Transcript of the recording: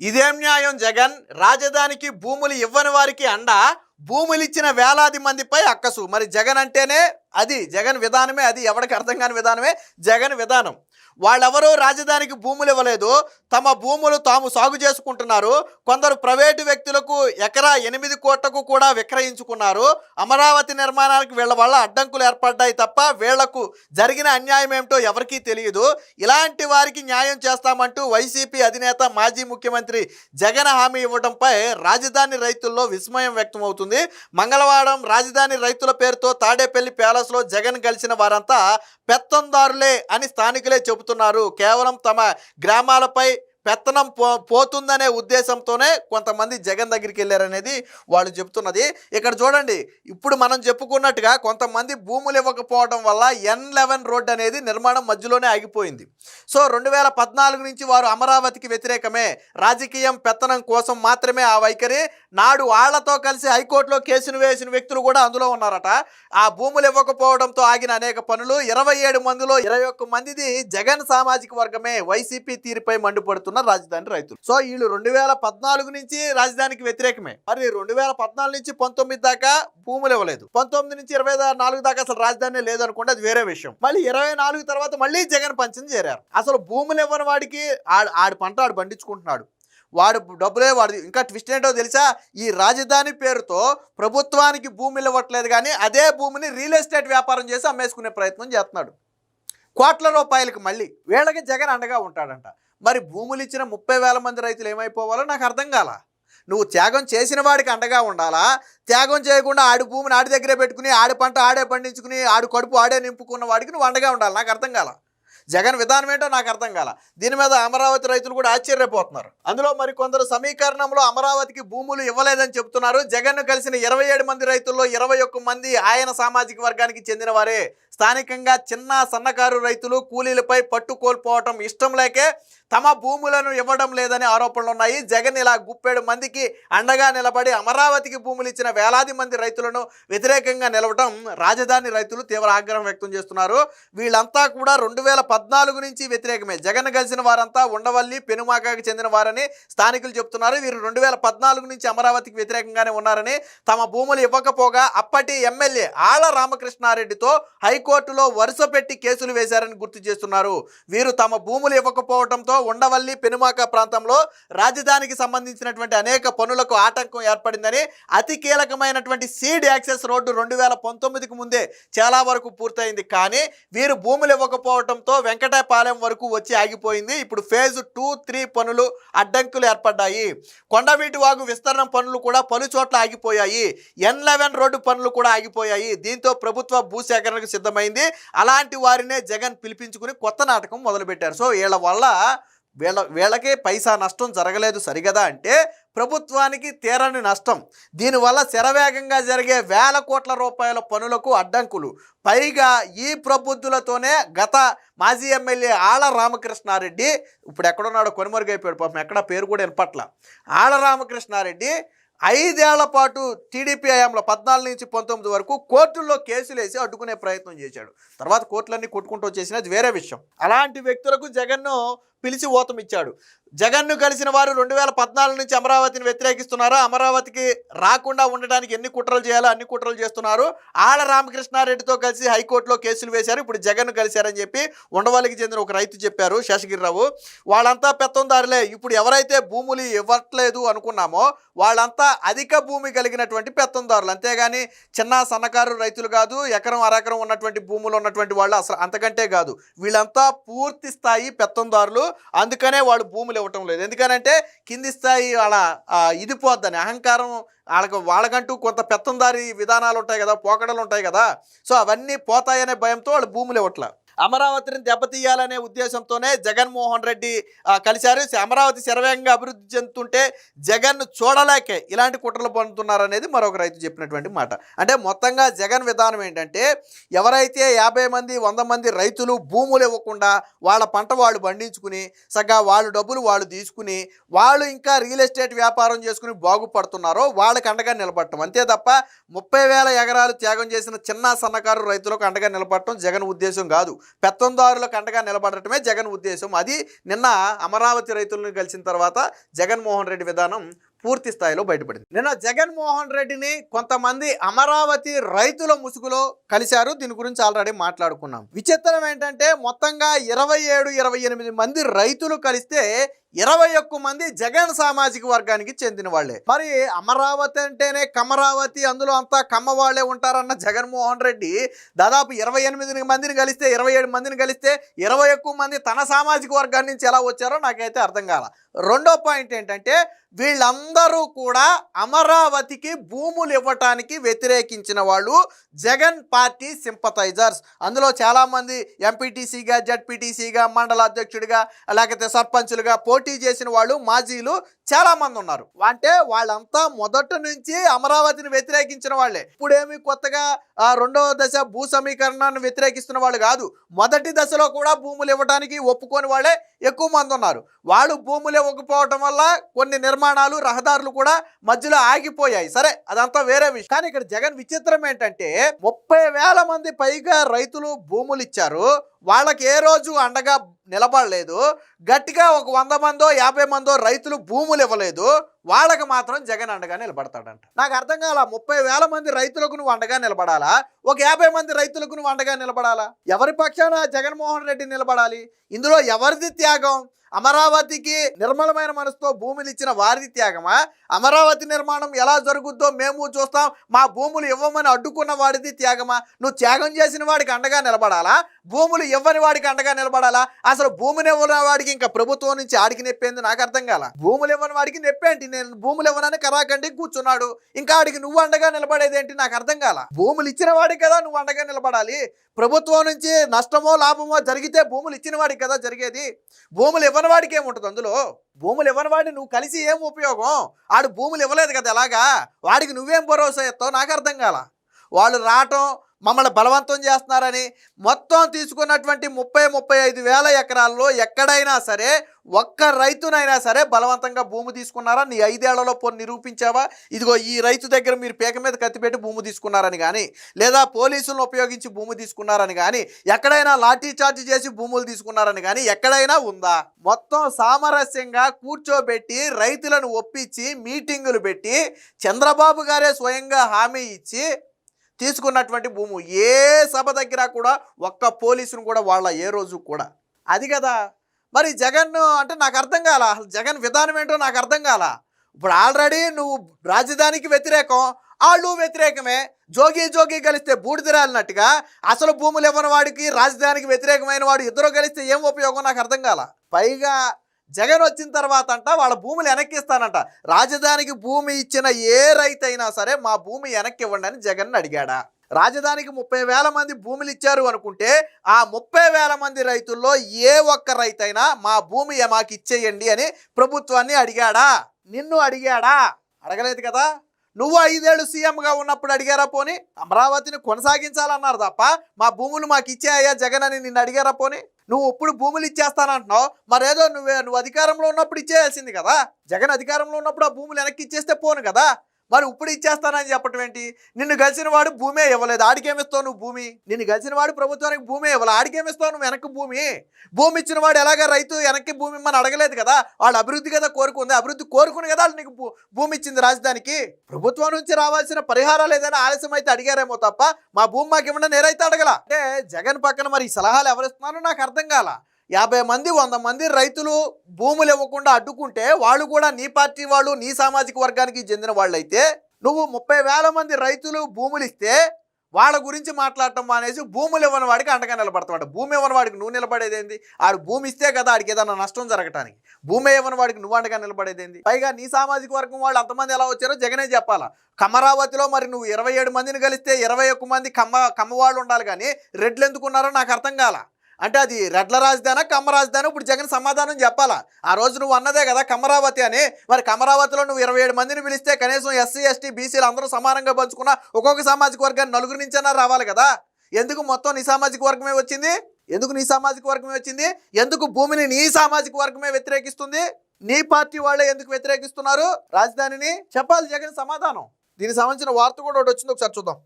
ఇదేం న్యాయం జగన్? రాజధానికి భూములు ఇవ్వని వారికి అండ, భూములు ఇచ్చిన వేలాది మందిపై అక్కసు. మరి జగన్ అంటేనే అది, జగన్ విధానమే అది. ఎవరికి అర్థం కాని విధానమే జగన్ విధానం. వాళ్ళెవరూ రాజధానికి భూములు ఇవ్వలేదు, తమ భూములు తాము సాగు చేసుకుంటున్నారు. కొందరు ప్రైవేటు వ్యక్తులకు ఎకరా 8 కోట్లకు కూడా విక్రయించుకున్నారు. అమరావతి నిర్మాణానికి వీళ్ళ వల్ల అడ్డంకులు ఏర్పడ్డాయి తప్ప వీళ్లకు జరిగిన అన్యాయం ఏమిటో ఎవరికీ తెలియదు. ఇలాంటి వారికి న్యాయం చేస్తామంటూ వైసీపీ అధినేత మాజీ ముఖ్యమంత్రి జగన్ హామీ ఇవ్వడంపై రాజధాని రైతుల్లో విస్మయం వ్యక్తమవుతుంది. మంగళవారం రాజధాని రైతుల పేరుతో తాడేపల్లి ప్యాలెస్లో జగన్ కలిసిన వారంతా పెత్తందారులే అని స్థానికులే చెబుతున్నారు. కేవలం తమ గ్రామాలపై పెత్తనం పోతుందనే ఉద్దేశంతోనే కొంతమంది జగన్ దగ్గరికి వెళ్ళారనేది వాళ్ళు చెప్తున్నది. ఇక్కడ చూడండి, ఇప్పుడు మనం చెప్పుకున్నట్టుగా కొంతమంది భూములు ఇవ్వకపోవడం వల్ల N11 రోడ్డు అనేది నిర్మాణం మధ్యలోనే ఆగిపోయింది. సో 2014 నుంచి వారు అమరావతికి వ్యతిరేకమే, రాజకీయం పెత్తనం కోసం మాత్రమే ఆ వైఖరి. నాడు వాళ్లతో కలిసి హైకోర్టులో కేసును వేసిన వ్యక్తులు కూడా అందులో ఉన్నారట. ఆ భూములు ఇవ్వకపోవడంతో ఆగిన అనేక పనులు. 27 మందిలో 21 మందిది జగన్ సామాజిక వర్గమే. వైసీపీ తీరుపై మండిపడుతున్నారు రాజధాని రైతులు. సో వీళ్ళు 2014 నుంచి రాజధానికి వ్యతిరేకమే. మరి 2014 నుంచి 19 దాకా భూములు ఇవ్వలేదు, 19 నుంచి 24 దాకా అసలు రాజధాని లేదనుకోండి, అది వేరే విషయం. మళ్ళీ 24 తర్వాత మళ్ళీ జగన్ పంచం చేరారు. అసలు భూములు ఇవ్వని వాడికి ఆడి పంట ఆడు పండించుకుంటున్నాడు, వాడు డబ్బులే వాడు. ఇంకా ట్విస్ట్ ఏంటో తెలుసా? ఈ రాజధాని పేరుతో ప్రభుత్వానికి భూములు ఇవ్వట్లేదు, కానీ అదే భూమిని రియల్ ఎస్టేట్ వ్యాపారం చేసి అమ్మేసుకునే ప్రయత్నం చేస్తున్నాడు కోట్ల రూపాయలకు. మళ్ళీ వీళ్ళకి జగన్ అండగా ఉంటాడంట. మరి భూములు ఇచ్చిన 30,000 మంది రైతులు ఏమైపోవాలో నాకు అర్థం కాల. నువ్వు త్యాగం చేసిన వాడికి అండగా ఉండాలా? త్యాగం చేయకుండా ఆడి భూమిని ఆడి దగ్గరే పెట్టుకుని ఆడి పంట ఆడే పండించుకుని ఆడి కడుపు ఆడే నింపుకున్న వాడికి నువ్వు అండగా ఉండాలి. నాకు అర్థం కాల. జగన్ విధానం ఏంటో నాకు అర్థం కాల. దీని మీద అమరావతి రైతులు కూడా ఆశ్చర్యపోతున్నారు. అందులో మరి కొందరు సమీకరణంలో అమరావతికి భూములు ఇవ్వలేదని చెబుతున్నారు. జగన్ను కలిసిన 27 మంది రైతుల్లో 21 మంది ఆయన సామాజిక వర్గానికి చెందిన వారే. స్థానికంగా చిన్న సన్నకారు రైతులు కూలీలపై పట్టు కోల్పోవటం ఇష్టం లేకే తమ భూములను ఇవ్వడం లేదని ఆరోపణలు ఉన్నాయి. జగన్ ఇలా గుప్పెడు మందికి అండగా నిలబడి అమరావతికి భూములు ఇచ్చిన వేలాది మంది రైతులను వ్యతిరేకంగా నిలవటం రాజధాని రైతులు తీవ్ర ఆగ్రహం వ్యక్తం చేస్తున్నారు. వీళ్ళంతా కూడా 2014 నుంచి వ్యతిరేకమే. జగన్ కలిసిన వారంతా ఉండవల్లి పెనుమాకకి చెందిన వారని స్థానికులు చెప్తున్నారు. వీరు 2014 నుంచి అమరావతికి వ్యతిరేకంగానే ఉన్నారని, తమ భూములు ఇవ్వకపోగా అప్పటి ఎమ్మెల్యే ఆళ్ల రామకృష్ణారెడ్డితో హైకోర్టులో వరుస పెట్టి కేసులు వేశారని గుర్తు చేస్తున్నారు. వీరు తమ భూములు ఇవ్వకపోవడంతో ఉండవల్లి పెనుమాక ప్రాంతంలో రాజధానికి సంబంధించినటువంటి అనేక పనులకు ఆటంకం ఏర్పడిందని, అతి కీలకమైనటువంటి సీడ్ యాక్సెస్ రోడ్డు 2019కు ముందే చాలా వరకు పూర్తయింది. కానీ వీరు భూములు ఇవ్వకపోవడంతో వెంకటాయపాలెం వరకు వచ్చి ఆగిపోయింది. ఇప్పుడు ఫేజ్ 2, 3 పనులు అడ్డంకులు ఏర్పడ్డాయి. కొండవీటి వాగు విస్తరణ పనులు కూడా పలు చోట్ల ఆగిపోయాయి. N11 రోడ్డు పనులు కూడా ఆగిపోయాయి. దీంతో ప్రభుత్వ భూసేకరణకు సిద్ధమైంది. అలాంటి వారినే జగన్ పిలిపించుకుని కొత్త నాటకం మొదలుపెట్టారు. సో వీళ్ళ వల్ల వీళ్ళకే పైసా నష్టం జరగలేదు సరిగదా అంటే ప్రభుత్వానికి తీరని నష్టం. దీనివల్ల శరవేగంగా జరిగే వేల కోట్ల రూపాయల పనులకు అడ్డంకులు. పైగా ఈ ప్రబుద్ధులతోనే గత మాజీ ఎమ్మెల్యే ఆళ్ల రామకృష్ణారెడ్డి, ఇప్పుడు ఎక్కడున్నాడో కొనుమరుగైపోయాడు పాపం, ఎక్కడ పేరు కూడా వినపట్ల. ఆళ్ల రామకృష్ణారెడ్డి 5 ఏళ్ల పాటు టీడీపీ హయాంలో 14 నుంచి 19 వరకు కోర్టుల్లో కేసులు వేసి అడ్డుకునే ప్రయత్నం చేశాడు. తర్వాత కోర్టులన్నీ కొట్టుకుంటూ వచ్చేసిన అది వేరే విషయం. అలాంటి వ్యక్తులకు జగన్ను పిలిచి ఓతం ఇచ్చాడు. జగన్ను కలిసిన వారు 2014 నుంచి అమరావతిని వ్యతిరేకిస్తున్నారు. అమరావతికి రాకుండా ఉండడానికి ఎన్ని కుట్రలు చేయాలో అన్ని కుట్రలు చేస్తున్నారు. ఆళ్ల రామకృష్ణారెడ్డితో కలిసి హైకోర్టులో కేసులు వేశారు. ఇప్పుడు జగన్ను కలిశారని చెప్పి ఉండవల్లికి చెందిన ఒక రైతు చెప్పారు, శేషగిరిరావు. వాళ్ళంతా పెత్తందారులే. ఇప్పుడు ఎవరైతే భూములు ఇవ్వట్లేదు అనుకున్నామో వాళ్ళంతా అధిక భూమి కలిగినటువంటి పెత్తందారులు, అంతేగాని చిన్న సన్నకారు రైతులు కాదు. ఎకరం అరెకరం ఉన్నటువంటి భూములు ఉన్నటువంటి వాళ్ళు అసలు అంతకంటే కాదు. వీళ్ళంతా పూర్తి స్థాయి పెత్తందారులు. అందుకనే వాళ్ళు భూములు ఇవ్వటం లేదు. ఎందుకనంటే కింది స్థాయి వాళ్ళ ఇది పోద్దని అహంకారం, వాళ్ళకంటూ కొంత పెత్తందారి విధానాలు ఉంటాయి కదా, పోకడలు ఉంటాయి కదా. సో అవన్నీ పోతాయనే భయంతో వాళ్ళు భూములు ఇవ్వట్ల. అమరావతిని దెబ్బతీయాలనే ఉద్దేశంతోనే జగన్మోహన్ రెడ్డి కలిశారు. అమరావతి శరవేగంగా అభివృద్ధి చెందుతుంటే జగన్ను చూడలేకే ఇలాంటి కుట్రలు పొందుతున్నారనేది మరొక రైతు చెప్పినటువంటి మాట. అంటే మొత్తంగా జగన్ విధానం ఏంటంటే, ఎవరైతే 50 మంది 100 మంది రైతులు భూములు ఇవ్వకుండా వాళ్ళ పంట వాళ్ళు పండించుకుని సగ్గా వాళ్ళు డబ్బులు వాళ్ళు తీసుకుని వాళ్ళు ఇంకా రియల్ ఎస్టేట్ వ్యాపారం చేసుకుని బాగుపడుతున్నారో వాళ్ళకి అండగా నిలబడటం, అంతే తప్ప 30,000 ఎకరాలు త్యాగం చేసిన చిన్న సన్నకారు రైతులకు అండగా నిలబడటం జగన్ ఉద్దేశం కాదు. పెత్తందారులకు అండగా నిలబడటమే జగన్ ఉద్దేశం. అది నిన్న అమరావతి రైతులను కలిసిన తర్వాత జగన్మోహన్ రెడ్డి విధానం పూర్తి స్థాయిలో బయటపడింది. నిన్న జగన్మోహన్ రెడ్డిని కొంతమంది అమరావతి రైతుల ముసుగులో కలిశారు. దీని గురించి ఆల్రెడీ మాట్లాడుకున్నాం. విచిత్రం ఏంటంటే మొత్తంగా 27-28 మంది రైతులు కలిస్తే 21 మంది జగన్ సామాజిక వర్గానికి చెందిన వాళ్లే. మరి అమరావతి అంటేనే కమరావతి, అందులో అంతా కమ్మ వాళ్లే ఉంటారన్న జగన్మోహన్ రెడ్డి దాదాపు 28 మందిని కలిస్తే 27 మందిని కలిస్తే 21 మంది తన సామాజిక వర్గాన్ని నుంచి ఎలా వచ్చారో నాకైతే అర్థం కాల. రెండో పాయింట్ ఏంటంటే వీళ్ళందరూ కూడా అమరావతికి భూములు ఇవ్వటానికి వ్యతిరేకించిన వాళ్ళు జగన్ పార్టీ సింపథైజర్స్. అందులో చాలామంది ఎంపీటీసీగా, జడ్పీటీసీగా, మండల అధ్యక్షుడిగా, లేకపోతే సర్పంచులుగా పోటీ చేసిన వాళ్ళు మాజీలు చాలామంది ఉన్నారు. అంటే వాళ్ళంతా మొదటి నుంచి అమరావతిని వ్యతిరేకించిన వాళ్ళే. ఇప్పుడేమి కొత్తగా రెండవ దశ భూ సమీకరణాన్ని వ్యతిరేకిస్తున్న వాళ్ళు కాదు. మొదటి దశలో కూడా భూములు ఇవ్వడానికి ఒప్పుకొని వాళ్ళే ఎక్కువ మంది ఉన్నారు. వాళ్ళు భూములు ఇవ్వకపోవటం వల్ల కొన్ని నిర్మాణాలు, రహదారులు కూడా మధ్యలో ఆగిపోయాయి. సరే, అదంతా వేరే విషయం. కానీ ఇక్కడ జగన్ విచిత్రం ఏంటంటే 30,000 మంది పైగా రైతులు భూములు ఇచ్చారు. వాళ్ళకి ఏ రోజు అండగా నిలబడలేదు. గట్టిగా ఒక 100 మందో 50 మందో రైతులు భూములు ఇవ్వలేదు. వాళ్ళకి మాత్రం జగన్ అండగా నిలబడతాడంట. నాకు అర్థం కాల. 30,000 మంది రైతులకు నువ్వు అండగా నిలబడాలా, ఒక 50 మంది రైతులకు నువ్వు అండగా నిలబడాలా? ఎవరి పక్షాన జగన్మోహన్ రెడ్డి నిలబడాలి? ఇందులో ఎవరిది త్యాగం? అమరావతికి నిర్మలమైన మనసుతో భూములు ఇచ్చిన వారిది త్యాగమా? అమరావతి నిర్మాణం ఎలా జరుగుద్దో మేము చూస్తాం, మా భూములు ఇవ్వమని అడ్డుకున్న వాడిది త్యాగమా? నువ్వు త్యాగం చేసిన వాడికి అండగా నిలబడాలా, భూములు ఇవ్వని వాడికి అండగా నిలబడాలా? అసలు భూములు ఇవ్వని వాడికి ఇంకా ప్రభుత్వం నుంచి ఆడికి నెప్పేంది నాకు అర్థం కాల. భూములు ఇవ్వని వాడికి నెప్పేంటి? నేను భూములు ఇవ్వనని కరాకండి కూర్చున్నాడు, ఇంకా ఆడికి నువ్వు అండగా నిలబడేదేంటి నాకు అర్థం కాల. భూములు ఇచ్చిన వాడికి కదా నువ్వు అండగా నిలబడాలి. ప్రభుత్వం నుంచి నష్టమో లాభమో జరిగితే భూములు ఇచ్చిన వాడికి కదా జరిగేది. భూములు ఇవ్వని వాడికి ఏముంటుంది అందులో? భూములు ఇవ్వని వాడిని నువ్వు కలిసి ఏం ఉపయోగం? ఆడు భూములు ఇవ్వలేదు కదా, ఎలాగా వాడికి నువ్వేం భరోసా ఇస్తావు నాకు అర్థం కాల. వాళ్ళు రావటం, మమ్మల్ని బలవంతం చేస్తున్నారని మొత్తం తీసుకున్నటువంటి 30-35 వేల ఎకరాల్లో ఎక్కడైనా సరే ఒక్క రైతునైనా సరే బలవంతంగా భూమి తీసుకున్నారా? నీ 5 ఏళ్లలో పోని నిరూపించావా? ఇదిగో ఈ రైతు దగ్గర మీరు పేక మీద కత్తిపెట్టి భూమి తీసుకున్నారని కానీ, లేదా పోలీసులను ఉపయోగించి భూమి తీసుకున్నారని కానీ, ఎక్కడైనా లాఠీ చార్జ్ చేసి భూములు తీసుకున్నారని కానీ ఎక్కడైనా ఉందా? మొత్తం సామరస్యంగా కూర్చోబెట్టి రైతులను ఒప్పించి మీటింగులు పెట్టి చంద్రబాబు గారే స్వయంగా హామీ ఇచ్చి తీసుకున్నటువంటి భూము. ఏ సభ దగ్గర కూడా ఒక్క పోలీసును కూడా వాళ్ళ ఏ రోజు కూడా. అది కదా మరి జగన్ అంటే నాకు అర్థం కాల. అసలు జగన్ విధానం ఏంటో నాకు అర్థం కాల. ఇప్పుడు ఆల్రెడీ నువ్వు రాజధానికి వ్యతిరేకం, వాళ్ళు వ్యతిరేకమే. జోగి కలిస్తే బూడిదిరాలినట్టుగా అసలు భూములు ఇవ్వని వాడికి రాజధానికి వ్యతిరేకమైన వాడు ఇద్దరు కలిస్తే ఏం ఉపయోగం నాకు అర్థం కాల. పైగా జగన్ వచ్చిన తర్వాత అంట వాళ్ళ భూములు వెనక్కిస్తానంట. రాజధానికి భూమి ఇచ్చిన ఏ రైతు అయినా సరే మా భూమి వెనక్కి ఇవ్వండి అని జగన్ అడిగాడా? రాజధానికి 30,000 మంది భూములు ఇచ్చారు అనుకుంటే ఆ 30,000 మంది రైతుల్లో ఏ ఒక్క రైతైనా మా భూమి మాకు ఇచ్చేయండి అని ప్రభుత్వాన్ని అడిగాడా? నిన్ను అడిగాడా? అడగలేదు కదా. నువ్వు 5 ఏళ్ళు సీఎంగా ఉన్నప్పుడు అడిగారా? పోనీ అమరావతిని కొనసాగించాలన్నారు తప్ప మా భూములు మాకు ఇచ్చేయ్యా జగన్ అని నిన్ను అడిగారా? పోనీ నువ్వు ఇప్పుడు భూములు ఇచ్చేస్తానంటున్నావు, మరేదో నువ్వు అధికారంలో ఉన్నప్పుడు ఇచ్చేయాల్సింది కదా. జగన్ అధికారంలో ఉన్నప్పుడు ఆ భూములు వెనక్కి ఇచ్చేస్తే పోను కదా. మరి ఇప్పుడు ఇచ్చేస్తానని చెప్పటం ఏంటి? నిన్ను కలిసిన వాడు భూమే ఇవ్వలేదు, ఆడికేమిస్తావు నువ్వు భూమి? నిన్ను కలిసిన వాడు ప్రభుత్వానికి భూమే ఇవ్వలేదు, ఆడికేమిస్తావు నువ్వు వెనక్కి భూమి ఇచ్చిన వాడు ఎలాగ రైతు వెనక్కి భూమి ఇమ్మని అడగలేదు కదా. వాళ్ళు అభివృద్ధి కదా కోరుకుంది, అభివృద్ధి కోరుకుని కదా వాళ్ళు నీకు భూమి ఇచ్చింది రాజధానికి. ప్రభుత్వం నుంచి రావాల్సిన పరిహారాలు ఏదైనా ఆలస్యం అయితే అడిగారేమో తప్ప మా భూమి మాకు ఇవ్వండి నేనైతే అడగల. అంటే జగన్ పక్కన మరి ఈ సలహాలు ఎవరిస్తున్నారో నాకు అర్థం కాల. 50 మంది 100 మంది రైతులు భూములు ఇవ్వకుండా అడ్డుకుంటే వాళ్ళు కూడా నీ పార్టీ వాళ్ళు, నీ సామాజిక వర్గానికి చెందిన వాళ్ళు అయితే, నువ్వు 30,000 మంది రైతులు భూములు ఇస్తే వాళ్ళ గురించి మాట్లాడటం మానేసి భూములు ఇవ్వని వాడికి అండగా నిలబడతాడు. భూమి ఇవ్వని వాడికి నువ్వు నిలబడేదేంది? ఆడు భూమి ఇస్తే కదా ఆడికి ఏదైనా నష్టం జరగటానికి. భూమి ఇవ్వని వాడికి నువ్వు అండగా నిలబడేదేంది? పైగా నీ సామాజిక వర్గం వాళ్ళు అంతమంది ఎలా వచ్చారో జగనే చెప్పాలా. కమరావతిలో మరి నువ్వు 27 మందిని కలిస్తే 21 మంది కమ్మవాళ్ళు ఉండాలి, కానీ రెడ్లు ఎందుకున్నారో నాకు అర్థం కాల. అంటే అది రెడ్ల రాజధాని కమ్మ రాజధాని? ఇప్పుడు జగన్ సమాధానం చెప్పాలా. ఆ రోజు నువ్వు అన్నదే కదా కమరావతి అని. మరి కమరావతిలో నువ్వు 27 మందిని పిలిస్తే కనీసం ఎస్సీ ఎస్టీ బీసీలు అందరూ సమానంగా పంచుకున్న ఒక్కొక్క సామాజిక వర్గాన్ని 4 నుంచైనా రావాలి కదా. ఎందుకు మొత్తం నీ సామాజిక వర్గమే వచ్చింది? ఎందుకు భూమిని నీ సామాజిక వర్గమే వ్యతిరేకిస్తుంది? నీ పార్టీ వాళ్ళే ఎందుకు వ్యతిరేకిస్తున్నారు రాజధానిని? చెప్పాలి జగన్ సమాధానం. దీనికి సంబంధించిన వార్త కూడా ఒకటి వచ్చింది, ఒకసారి చూద్దాం.